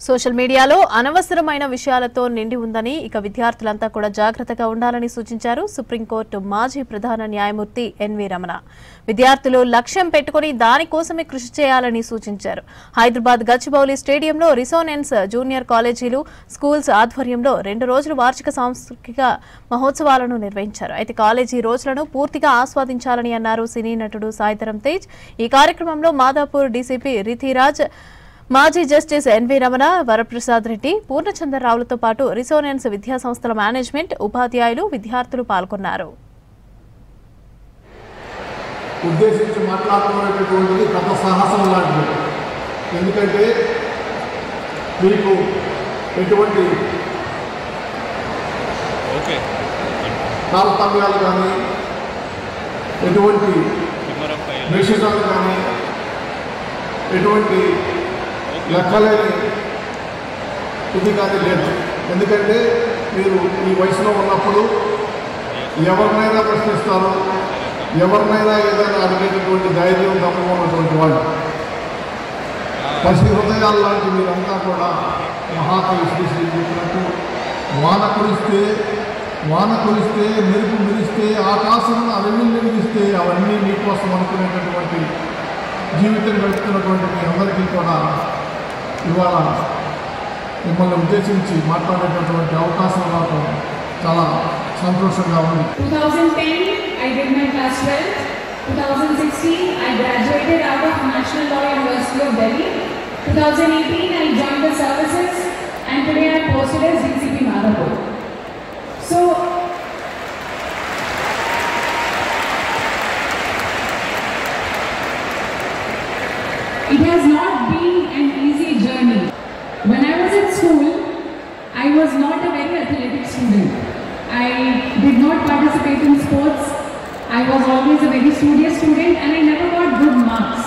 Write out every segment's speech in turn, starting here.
Social మీడియాలో అనవసరమైన విషయాలతో నిండి ఉందని ఇక విద్యార్థులంతా కూడా జాగ్రత్తగా ఉండాలని సూచించారు సుప్రీంకోర్టు మాజీ ప్రధాన న్యాయమూర్తి ఎన్వి రమణ. విద్యార్థులు లక్ష్యం పెట్టుకుని దానికోసమే కృషి చేయాలని సూచించారు. హైదరాబాద్ గచ్చిబౌలి స్టేడియంలో రిసోనెన్స్ జూనియర్ కాలేజీలు స్కూల్స్ ఆధ్వర్యంలో 2 రోజుల వార్షిక సాంస్కృతిక మహోత్సవాలను నిర్వహించారు. అయితే కాలేజీ రోజులను పూర్తిగా ఆస్వాదించాలని అన్నారు సినీ నటుడు సాయిధరం తేజ్. ఈ కార్యక్రమంలో మాదాపూర్ డీసీపీ రితిరాజ్, మాజీ జస్టిస్ ఎన్వి రమణ, వరప్రసాద్ రెడ్డి, పూర్ణచంద్రరావులతో పాటు రిసోనెన్స్ విద్యా సంస్థల మేనేజ్మెంట్, ఉపాధ్యాయులు, విద్యార్థులు పాల్గొన్నారు. ఉద్దేశించి మాట్లాడుతున్నటువంటిది కథ సాహసం లాంటిది. ఎందుకంటే మీకు ఎటువంటి తారతమ్యాలు కానీ ఎటువంటి నిషేధాలు కానీ ఎటువంటి లెక్కలేని ఇది కానీ లేదు. ఎందుకంటే మీరు ఈ వయసులో ఉన్నప్పుడు ఎవరినైనా ప్రశ్నిస్తారు, ఎవరినైనా ఏదైనా అడిగేటటువంటి ధైర్యం దమ్ము ఉన్నటువంటి వాళ్ళు. పసి హృదయాలు లాంటి మీరంతా కూడా మహాకవి శ్రీశ్రీ చెప్పినట్టు వాన కురిస్తే మెరుపు మెరిస్తే ఆకాశం అవన్నీ మెరిగిస్తే అవన్నీ మీకోసం అనుకునేటటువంటి జీవితం గడుపుతున్నటువంటి మీ అందరికీ కూడా ఇవాళ మిమ్మల్ని ఉద్దేశించి మాట్లాడేటటువంటి అవకాశం రావడం చాలా సంతోషంగా ఉంది. 2010 I did my class 12. 2016 I graduated out of National Law University of Delhi. 2018 I joined the services and today I posted as DCP Madhapur. So it has not been an easy journey. When I was at school, I was not a very athletic student. I did not participate in sports. I was always a very studious student and I never got good marks.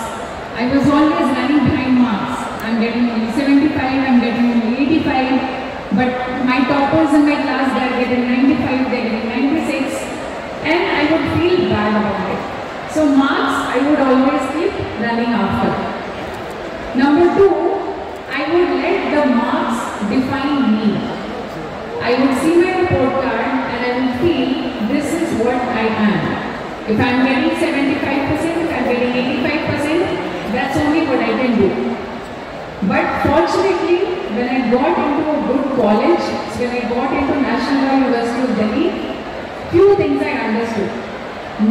I was always running behind marks. I'm getting only 75, I'm getting only 85. But my toppers in my class, they're getting 95, they're getting 96. And I would feel bad about it. So marks, I would always keep running after. Number 2, I would let the marks define me. I would see my report card and I would feel this is what I am. If I'm getting 75%, if I'm getting 85%, that's only what I can do. But fortunately, when I got into a good college, when I got into National Law University of Delhi, few things I understood.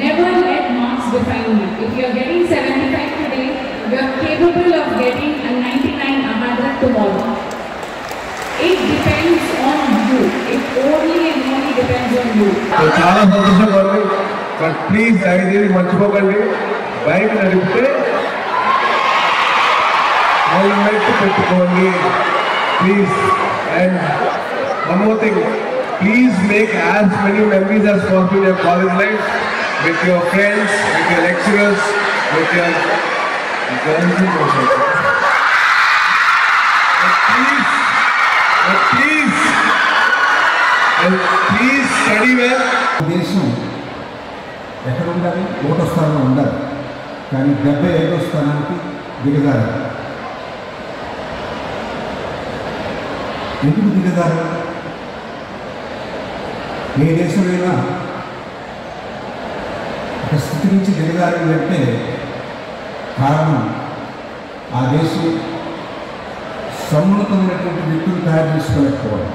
Never let marks define me. If you are getting 75 today, you are capable of getting a 99, 100 tomorrow. It depends on you. It only and only depends on you. చాలా సంతోషంగా ఉంది. But please దయచేసి మర్చిపోకండి, bike నడిపితే helmet పెట్టుకోండి please. And one more thing, please make as many memories as possible in your college life with your friends, with your lecturers, with your girlfriend also. Please study well. దేశం ఎక్కడ ఉండాలి? 1వ స్థానంలో ఉండాలి, కానీ 75వ స్థానానికి దిగజారు. ఎందుకు దిగజారు? ఏ దేశమైనా ఒక స్థితి నుంచి దిగజారింది అంటే కారణం ఆ దేశం సమున్నతమైనటువంటి వ్యక్తులు తయారు చేసుకోలేకపోవడం,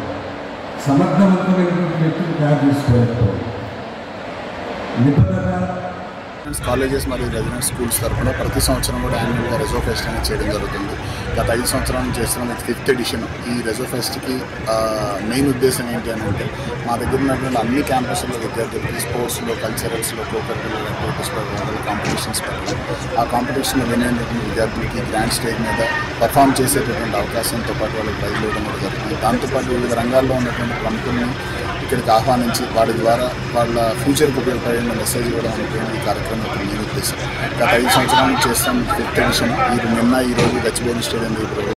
సమర్థవంతమైనటువంటి వ్యక్తులు తయారు చేసుకోలేకపోవడం. నిబద్ధత కాలేజెస్ మరియు రెసిడెన్స్ స్కూల్స్ తరఫున ప్రతి సంవత్సరం కూడా యాన్యువల్గా రెజో ఫెస్ట్ అనేది చేయడం జరుగుతుంది. గత 5 సంవత్సరాల నుంచి చేస్తున్న 5th ఎడిషన్ ఈ రెజో ఫెస్ట్కి మెయిన్ ఉద్దేశం ఏంటి అని అంటే, మా దగ్గర ఉన్నటువంటి అన్ని క్యాంపస్లో విద్యార్థులకి స్పోర్ట్స్లో, కల్చరల్స్లో, కోకరికులర్ యాక్టివిటీస్లో కాంపిటీషన్స్ పెట్టడం, ఆ కాంపిటీషన్లో వినేటువంటి విద్యార్థులకి గ్రాండ్ స్టేజ్ మీద పర్ఫామ్ చేసేటటువంటి అవకాశంతో పాటు వాళ్ళకి ప్రైజ్లు ఇవ్వడం కూడా జరుగుతుంది. దాంతోపాటు వివిధ రంగాల్లో ఉన్నటువంటి ప్రముఖుల్ని ఇక్కడికి ఆహ్వానించి వారి ద్వారా వాళ్ళ ఫ్యూచర్కి ఉపయోగపడే మెసేజ్ కూడా ఉంటుంది. ఈ కార్యక్రమం నేను ఉద్దేశం. గత 5 సంవత్సరాల నుంచి చేస్తాం 5th ఎడిషన్. నిన్న ఈరోజు గచ్చిబౌలి స్టేడియం